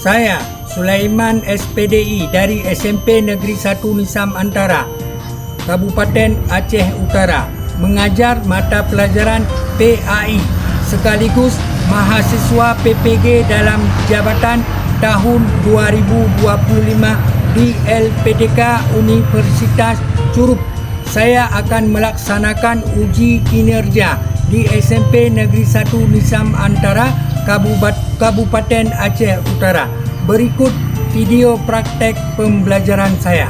Saya, Sulaiman SPDI dari SMP Negeri 1 Nisam Antara, Kabupaten Aceh Utara, mengajar mata pelajaran PAI sekaligus mahasiswa PPG dalam jabatan tahun 2025 di LPDK Universitas Curup. Saya akan melaksanakan uji kinerja di SMP Negeri 1 Nisam Antara, Kabupaten Aceh Utara. Berikut video praktek pembelajaran saya.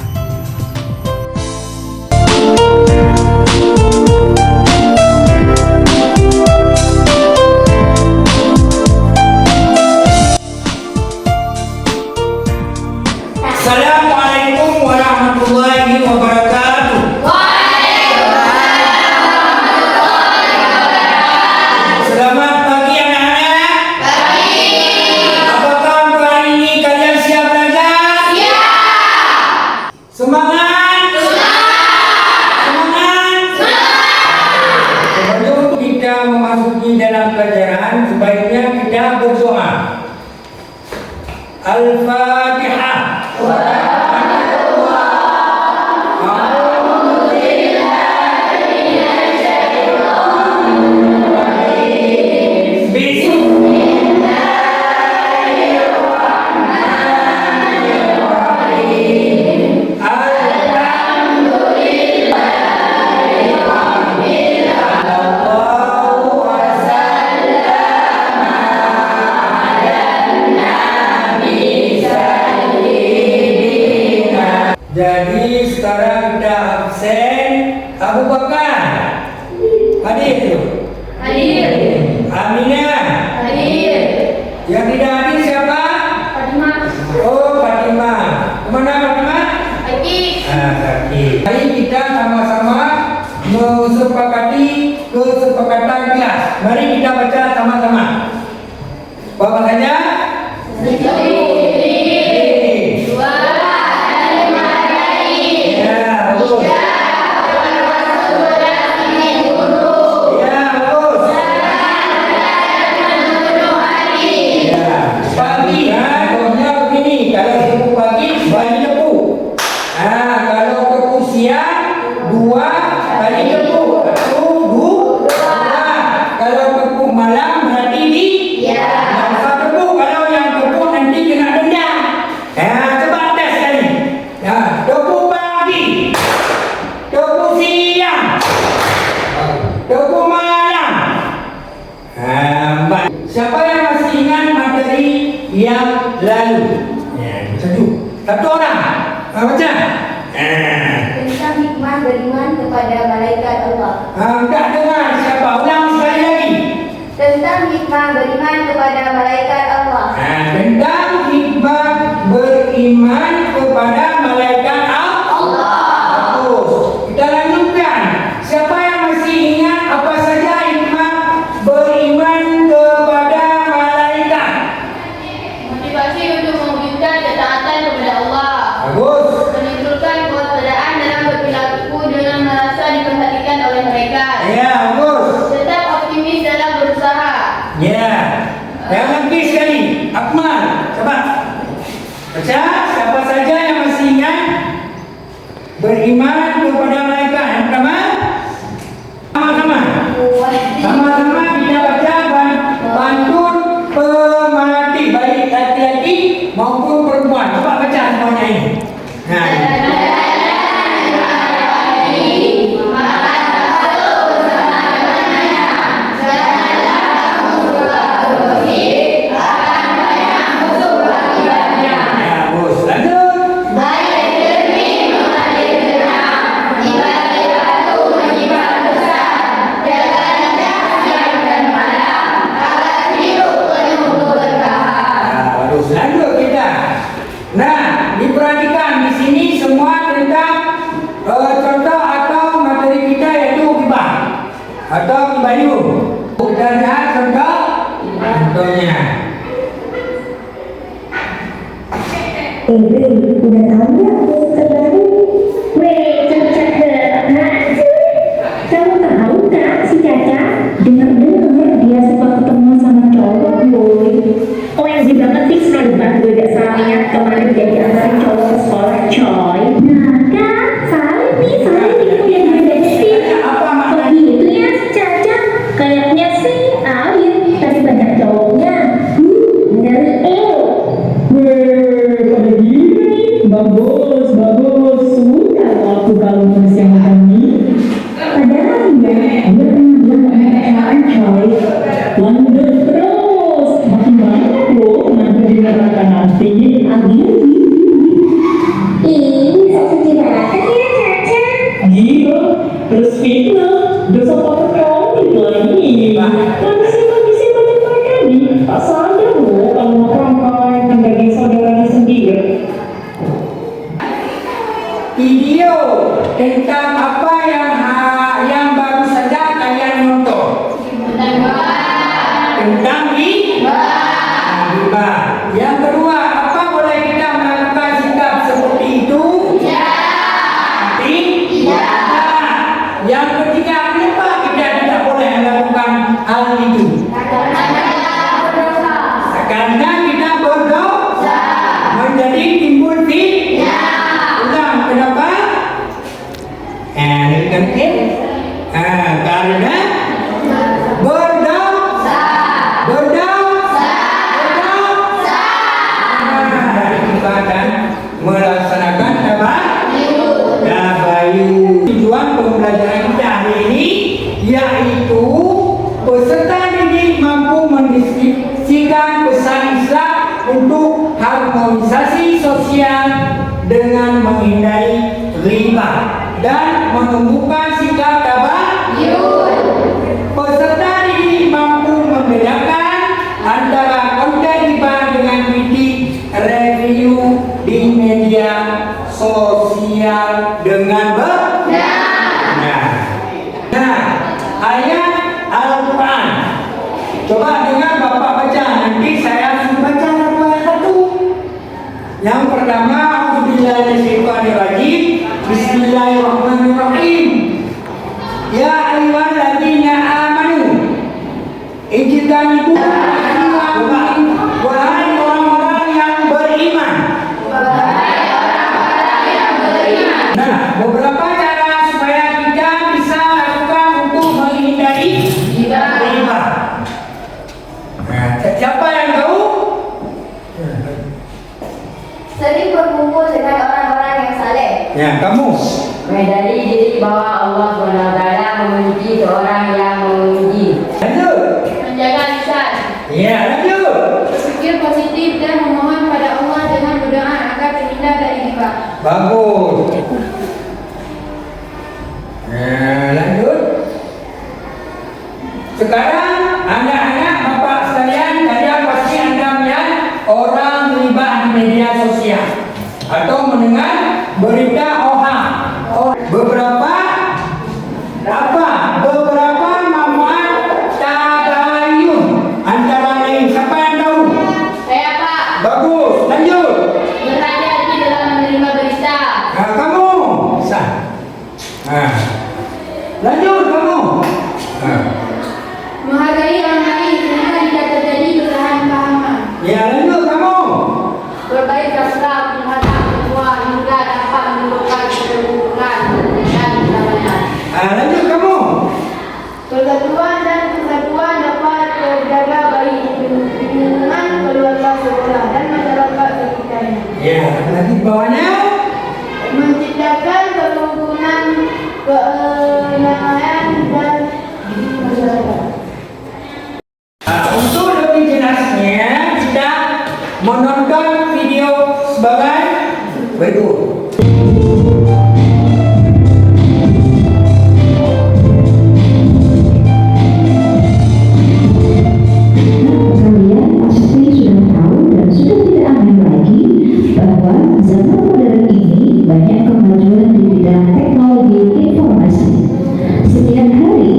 Assalamualaikum warahmatullahi wabarakatuh. Selamat pagi anak-anak. Pagi. Apakah untuk hari ini kalian siap belajar? Siap. Semangat. Sebelum kita memasuki dalam pelajaran, sebaiknya kita berdoa. Al-Fatihah. Jadi sekarang kita absen. Abu Bakar hadir tu? Hadir. Aminah Hadir. Yang tidak hadir siapa? Fatimah. Oh, Fatimah. Kemana Fatimah? Kaki. Kaki. Mari kita sama-sama mensepakati kesepakatan kelas. Mari kita baca sama-sama. Bapak saja. Siapa yang masih ingat materi yang lalu? Satu orang. Baca. Tentang hikmah beriman kepada malaikat Allah. Tak dengar siapa? Ulang sekali lagi. Tentang hikmah beriman kepada malaikat Allah. Tentang hikmah beriman kepada malaikat Allah. Bagus. Kita lanjutkan. Siapa yang masih ingat apa saja hikmah beriman kepada malaikat? Motivasi untuk mewujudkan ketaatan kepada Allah. Bagus. Menimbulkan kewaspadaan dalam berperilaku dengan merasa diperhatikan oleh mereka. Ya, bagus. Tetap optimis dalam berusaha. Ya. Yang lagi sekali. Akmal. Coba. Baca. Siapa saja yang masih ingat beriman kepada malaikat? Yang pertama. Sama-sama kita baca pantun pemerhati baik laki-laki maupun perempuan. Coba baca semuanya ini. Bagus. Lanjut. Bagus. Lanjut kita. Nah, diperhatikan di sini semua tentang contoh atau materi kita yaitu gibah atau gibayu. Kita lihat contohnya. Udah tahu ya terbaru? Kamu tahu kak si Caca? Dengar-dengar dia sempat ketemu sama cowok boy. OMG banget fix kan bukan gue gak salah lihat kemarin jadi antarin cowok ke sekolah coy. Nah kan salah nih itu yang gue sih. Apa maknanya? Begitu ya si Caca. Kayaknya sih alir tapi banyak cowoknya. Dari Pada gini, bagus, bagus. Sudah waktu kalau bersama kami. padahal ya gue bilang coy. Lanjut terus, makin banyak loh nanti di neraka nanti. Ih, saya kirakan ya Caca. Gila, terus fitnah, dosa pakai lagi. Kondisi banyak mereka nih, tak sadar loh kalau makan daging saudaranya sendiri. Video tentang apa yang baru saja kalian nonton? Tentang riba. Yang kedua, apa boleh kita melakukan sikap seperti itu? Yang ketiga, kenapa kita tidak boleh melakukan hal itu? Karena kita berdosa, menjadi timbul fitnah. Ulang, kenapa? Ini kan karena berdosa. Ibadah melaksanakan tabayun. Tujuan pembelajaran kita hari ini yaitu peserta didik mampu mendiskusikan pesan Islam untuk harmonisasi sosial dengan menghindari riba dan menumbuhkan sikap tabayun. Peserta didik mampu membedakan antara konten riba dengan kritik review di media sosial dengan benar. Nah, ayat Al-Quran. Coba dengar Bapak baca, nanti saya suruh baca satu. Yang pertama, Auzubillahiminasyaitonirrajim. Bismillahirrahmanirrahim. Ya ayyuhalladzina amanu ijtanibu wahai orang-orang yang beriman. Nah, beberapa cara supaya kita bisa lakukan untuk menghindari riba. Nah, siapa yang tahu? Sering berkumpul dengan orang-orang yang saleh. Ya, kamu. Menyadari diri bahwa Allah SWT memuji seorang yang memuji. Lanjut. Menjaga lisan. Ya, lanjut. Berpikir positif dan memohon pada Allah dengan berdoa agar terhindar dari riba. Bagus. Lanjut. Sekarang anak-anak bapak sekalian, kalian pasti anda melihat orang riba di media sosial atau mendengar berita hoax. Beberapa manfaat tabayun antara lain. Siapa yang tahu? Saya Pak, Bagus. Lanjut. berhati-hati dalam menerima berita. Nah, kamu sah. Nah, lanjut kamu. Nah. Menghargai orang lain sehingga tidak terjadi kesalahpahaman. Ya, lanjut kamu. Berbaik dasar terhadap semua hingga dapat menimbulkan keterbukaan dan kedamaian. Lanjut kamu. Persatuan dan kesatuan dapat terjaga baik di lingkungan keluarga sekolah dan masyarakat sekitarnya. Ya, lagi bawahnya. Menciptakan kerukunan, ketenangan dan masyarakat. Untuk lebih jelasnya kita menonton video sebagai berikut. Kalian pasti sudah tahu dan sudah tidak aneh lagi bahwa zaman modern ini banyak kemajuan di bidang teknologi informasi. Setiap hari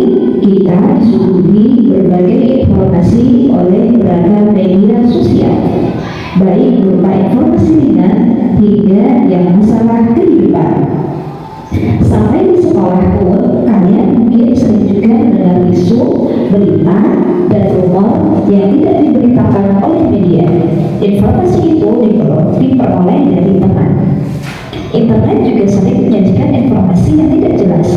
kita disuguhi berbagai informasi oleh beragam media sosial, baik berupa informasi ringan hingga yang masalah kehidupan. Sampai di sekolah pun kalian mungkin sering juga mendengar isu, berita, dan rumor yang tidak diberitakan oleh media. Informasi itu diperoleh dari teman. Internet juga sering menyajikan informasi yang tidak jelas,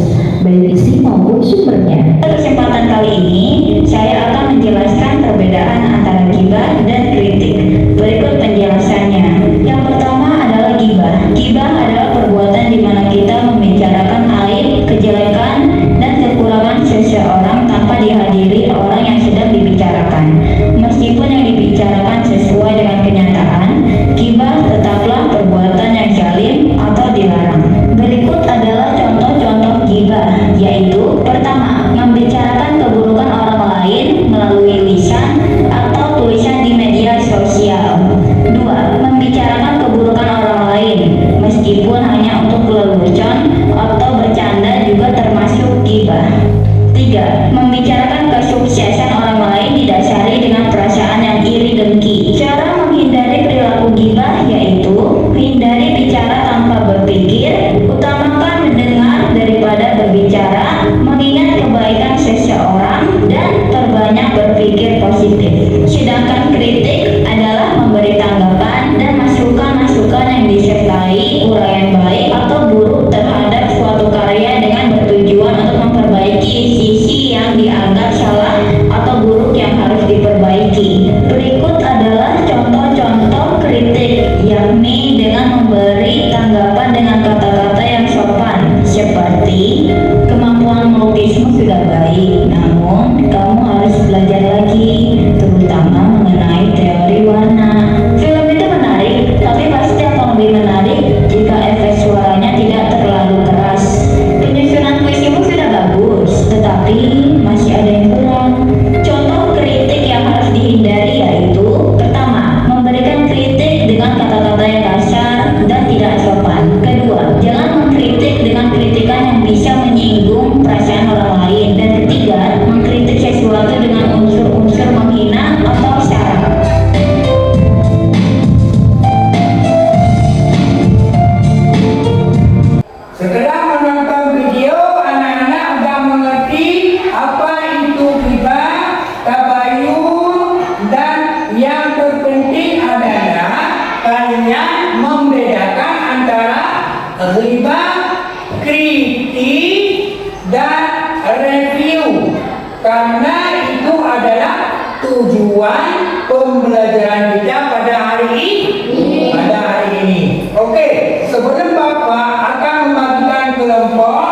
baik isi maupun sumbernya. Pada kesempatan kali ini, saya akan menjelaskan perbedaan antara gibah dan kritik. Berikut penjelasannya. Yang pertama adalah gibah. Gibah adalah perbuatan di mana kita membicarakan aib, kejelekan, dan kekurangan seseorang tanpa dihadiri orang yang sedang dibicarakan. Meskipun yang dibicarakan sesuai dengan kenyataan, gibah tetaplah perbuatan yang zalim atau dilarang. Berikut adalah contoh-contoh gibah, yaitu pertama, membicarakan keburukan orang lain melalui lisan atau tulisan di media sosial. Dua, membicarakan keburukan orang lain meskipun hanya untuk lelucon atau bercanda juga termasuk gibah. Tiga, membicarakan kesuksesan orang lain didasari dengan perasaan yang iri dengki. Cara menghindari perilaku gibah yaitu hindari bicara tanpa berpikir, utamakan mendengar daripada berbicara, mengingat kebaikan seseorang, dan terbanyak berpikir positif. Sedangkan kritik adalah memberi tanggapan dan masukan-masukan yang disertai uraian baik atau buruk terhadap suatu karya dengan bertujuan untuk memperbaiki sisi yang dianggap salah atau buruk yang harus diperbaiki. Berikut adalah contoh-contoh kritik, yakni dengan memberi tanggapan dengan kata-kata yang sopan, seperti kemampuan melukismu sudah baik, namun kamu harus belajar lagi, terutama mengenai teori warna. Film itu menarik, tapi pasti akan lebih menarik jika efek suaranya tidak terlalu keras. Penyusunan puisimu sudah bagus, tetapi masih ada yang kurang. Contoh kritik yang harus dihindari yaitu pertama, memberikan kritik dengan kata-kata yang kasar dan tidak sopan. Kedua, jangan mengkritik dengan kritikan yang bisa menyinggung perasaan orang lain. Dan ketiga, mengkritik sesuatu dengan unsur-unsur menghina atau syarat. Setelah menonton video, anak-anak sudah mengerti apa itu gibah, tabayun, dan yang terpenting adalah kalian membedakan antara gibah, kritik, dan review, karena itu adalah tujuan pembelajaran kita pada hari ini. Oke, sebelum Bapak akan membagikan kelompok,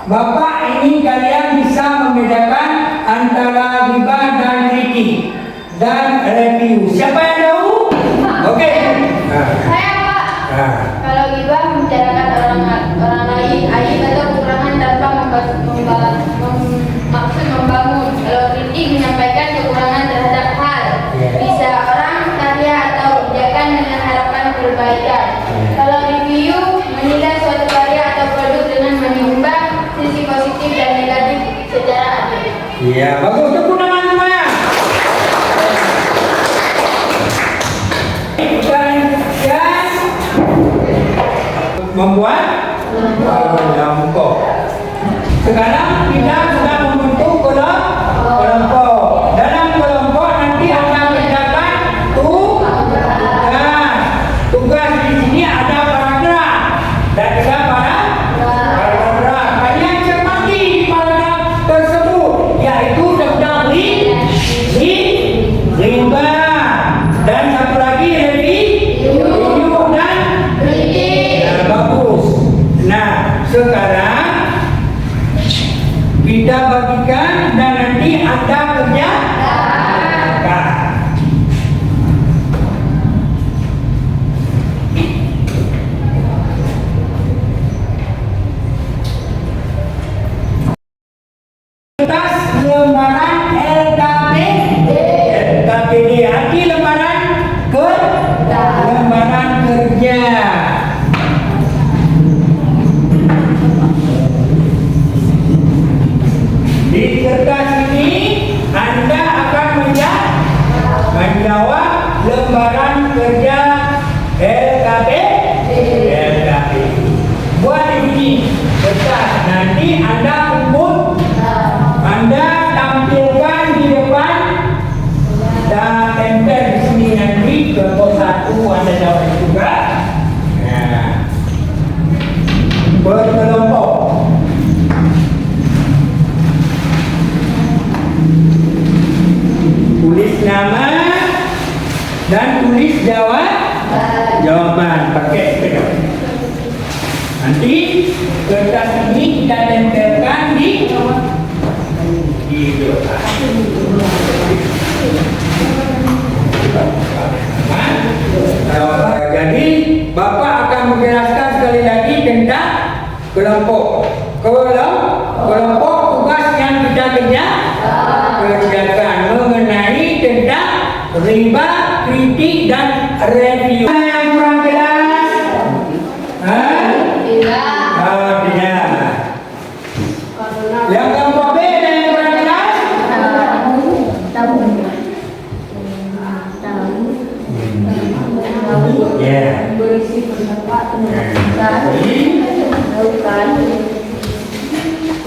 Bapak ingin kalian bisa membedakan antara gibah dan kritik dan review. Siapa yang tahu? Oke. Saya Pak. Nah. Kalau gibah membicarakan orang lain aib atau kekurangan tanpa maksud membangun. Kalau kritik menyampaikan kekurangan terhadap hal, bisa orang, karya atau kebijakan dengan harapan perbaikan. Kalau review menilai suatu karya atau produk dengan menimbang sisi positif dan negatif secara adil. Iya, bagus. Tepuk tangan semuanya. Dan membuat kelompok. Sekarang kita sudah membentuk kelompok. Dalam kelompok nanti akan kerjakan tugas. Di sini ada paragraf dan juga paragraf. Kalian cermati di paragraf tersebut, yaitu tentang gibah dan satu lagi review dan kritik. Nah, bagus. Nah, sekarang kita bagikan dan nanti Anda kerjakan. Kertas lembaran LKPD, arti lembaran lembaran kerja. Anda jawab juga. Nah, berkelompok. Tulis nama dan tulis jawaban pakai kertas. Nanti kertas ini kita tempelkan di jadi Bapak akan menjelaskan sekali lagi tentang kelompok. Kelompok tugas yang kita kerjakan mengenai tentang riba, kritik dan review. Yang kurang jelas? Tidak. Oh, tidak. Yang kelompok B ada yang kurang jelas? Ya. Berisi pendapat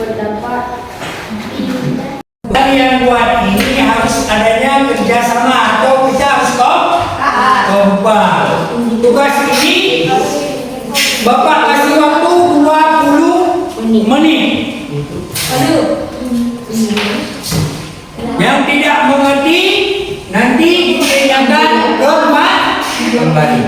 pendapat. Dan yang buat ini harus adanya kerjasama atau kita harus kompak. Tugas ini Bapak kasih waktu 20 menit. Yang tidak mengerti nanti ditanyakan kembali.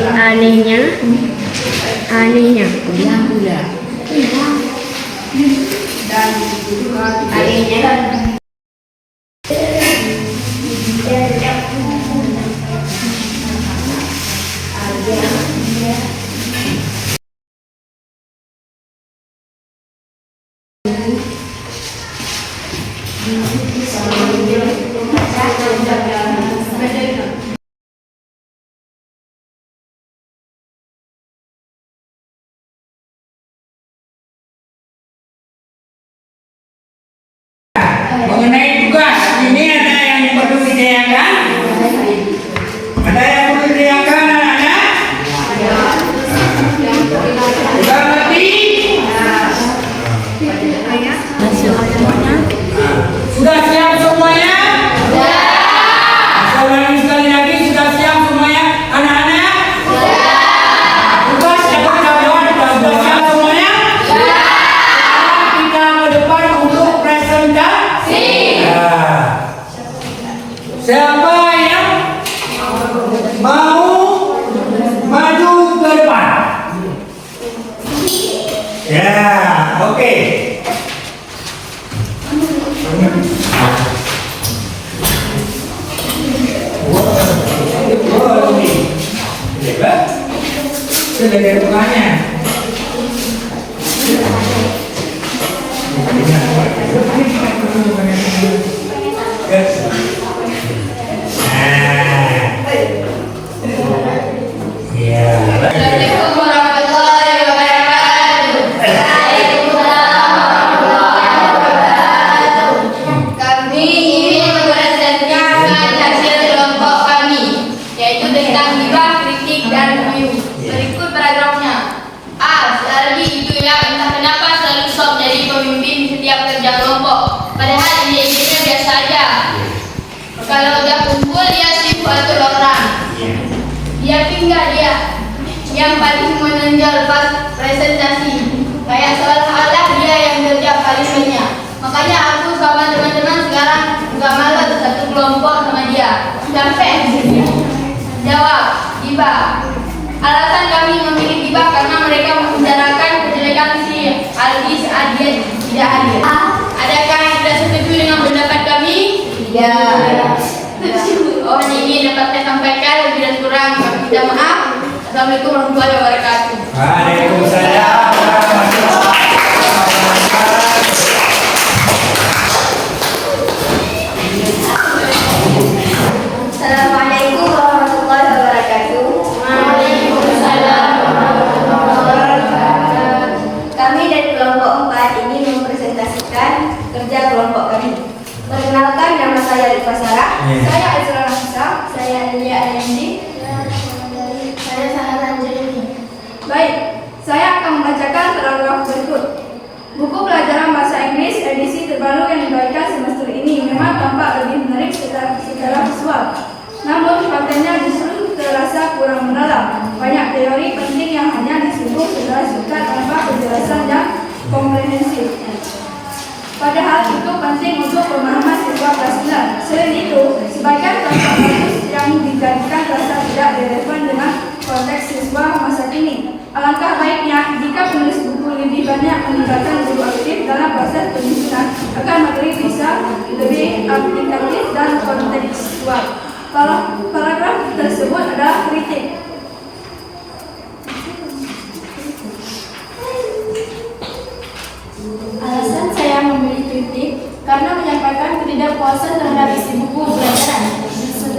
Anehnya mengenai tugas ini ada yang perlu ditanyakan? Ada yang perlu ditanyakan anak-anak? Sudah ngerti? Sudah siap semuanya? Saya ulangi sekali lagi, sudah siap semuanya anak-anak? Tugas yang kita jawab sudah siap semuanya? Kita ke depan untuk presentasi. Siapa yang mau maju ke depan? Ya, oke. Oh, ini. Sudah ada rupanya. Assalamualaikum warahmatullahi wabarakatuh. Kami ingin mempresentasikan hasil kelompok kami, yaitu tentang hibah, kritik, dan review. Berikut paragrafnya. A. Sardi itu yang entah kenapa selalu sok jadi pemimpin setiap kerja kelompok, padahal ide-idenya biasa aja. Kalau udah kumpul dia sibuk atur orang. Dia pinggah dia yang paling menonjol pas presentasi, kayak seolah-olah dia yang kerja paling banyak. Makanya aku sama teman-teman sekarang nggak malas satu kelompok sama dia. Capek. Jawab, hibah. Alasan kami memilih hibah karena Assalamualaikum warahmatullahi wabarakatuh. Waalaikumsalam warahmatullahi wabarakatuh. Assalamualaikum warahmatullahi wabarakatuh. Waalaikumsalam warahmatullahi wabarakatuh. Kami dari kelompok 4 ingin mempresentasikan kerja kelompok kami. Perkenalkan, nama saya Rifah Sarah. Saya Azra Nafisa. Saya Elia Ayandi. Saya Sarah Angelini. Baik, saya akan membacakan paragraf berikut. Buku pelajaran bahasa Inggris edisi terbaru yang dibagikan semester ini memang tampak lebih menarik secara visual. Namun faktanya justru terasa kurang mendalam. Banyak teori penting yang hanya disinggung secara singkat tanpa penjelasan yang komprehensif. Padahal itu penting untuk pemahaman siswa kelas 9. Selain itu, sebagian contoh bagus yang dijadikan terasa tidak relevan dengan konteks siswa masa kini. Alangkah baiknya jika penulis buku lebih banyak melibatkan guru aktif dalam proses penyusunan agar materi bisa lebih aplikatif dan kontekstual. Paragraf tersebut adalah kritik. Alasan saya memilih kritik karena menyampaikan ketidakpuasan terhadap isi buku pelajaran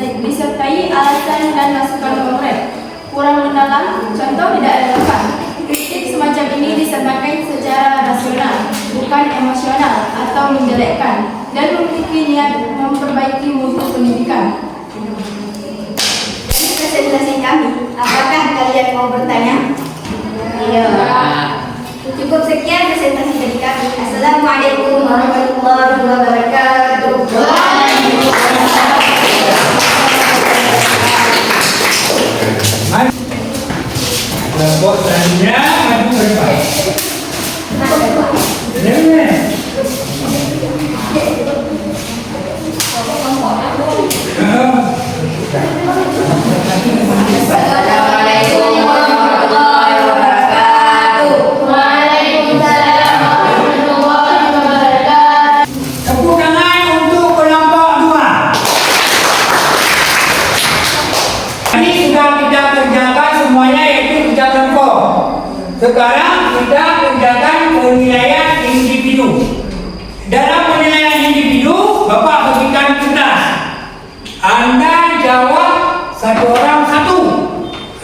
disertai alasan dan masukan konkret kurang mendalam, contoh tidak relevan. Kritik semacam ini disampaikan secara rasional, bukan emosional atau menjelekkan, dan memiliki niat memperbaiki mutu pendidikan. Presentasi kami, apakah kalian mau bertanya? Iya. Cukup sekian presentasi dari kami. Assalamualaikum warahmatullahi wabarakatuh. Kelompok selanjutnya maju ke depan. Dengar. Assalamualaikum warahmatullahi wabarakatuh. Waalaikumsalam warahmatullahi wabarakatuh. Tepuk tangan untuk kelompok 2. Ini sudah kita kerjakan semuanya, yaitu kerja kelompok. Sekarang kita kerjakan penilaian individu. Dalam penilaian individu, Bapak berikan kertas. Anda jawab satu orang satu.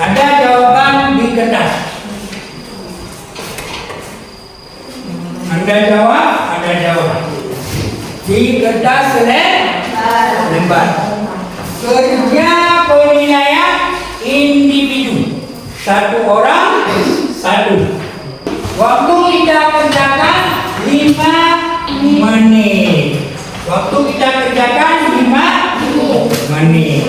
Ada jawaban di kertas. Anda jawab, ada jawaban di kertas lembar. Kerja penilaian individu. Satu orang satu. Waktu kita kerjakan 5 menit. Waktu kita kerjakan 5 menit.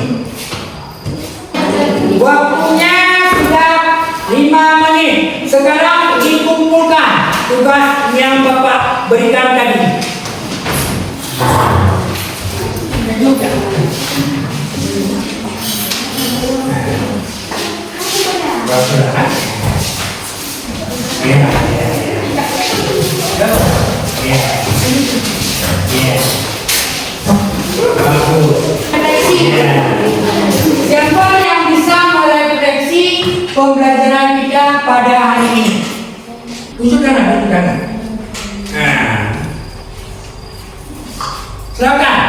Waktunya sudah 5 menit. Sekarang dikumpulkan tugas yang Bapak berikan tadi. Siapa yang bisa merefleksi pembelajaran kita pada hari ini? Tunjukkan. Silakan.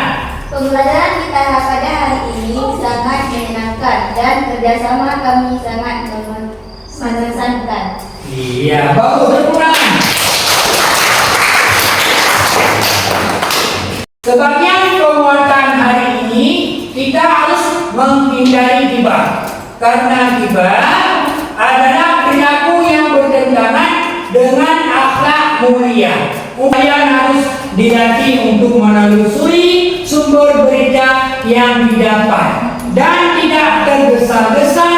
Pembelajaran kita pada hari ini sangat menyenangkan dan kerjasama kami sangat mengesankan. Iya, bagus. Tepuk tangan. Sebagian penguatan hari ini kita harus menghindari ghibah. Karena ghibah adalah perilaku yang bertentangan dengan akhlak mulia. Upaya harus dilatih untuk menelusuri sumber berita yang didapat dan tidak tergesa-gesa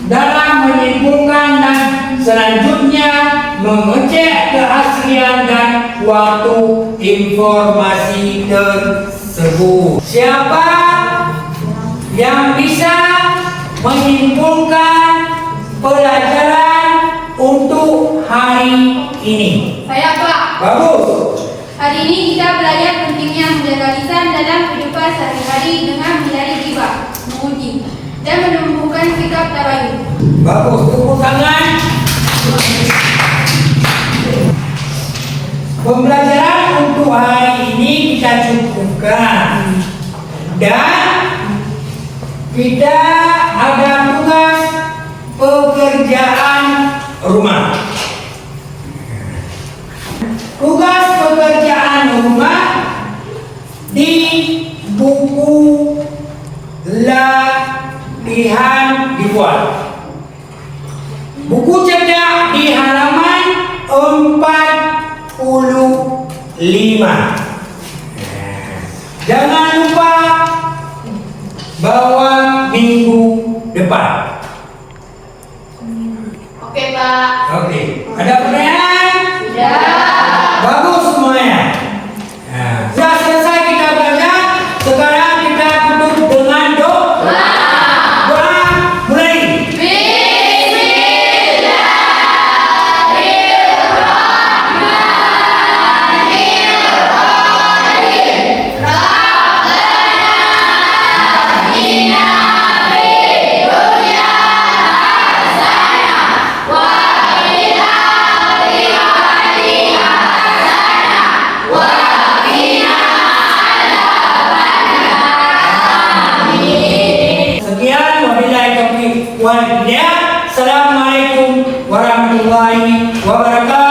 dalam menyimpulkan dan selanjutnya mengecek keaslian dan waktu informasi tersebut. Siapa yang bisa menyimpulkan pelajaran untuk hari ini? Saya, Pak. Bagus. Hari ini kita belajar pentingnya menjaga lisan dalam kehidupan sehari-hari dengan menghindari ghibah, memuji, dan menumbuhkan dengan sikap tabayun. Bagus, tepuk tangan. Pembelajaran untuk hari ini kita cukupkan. Dan kita ada tugas pekerjaan rumah. Tugas pekerjaan rumah di buku latihan dibuat. Buku cerdak di halaman 45. Jangan lupa bawa minggu depan. Oke, Pak. Oke, ada pertanyaan? Sudah. Bagus semuanya. Nah, sudah selesai kita belajar. Sekarang kita tutup dengan doa. Doa mulai. Sekian, wabillahi taufiq wal hidayah. Assalamualaikum warahmatullahi wabarakatuh.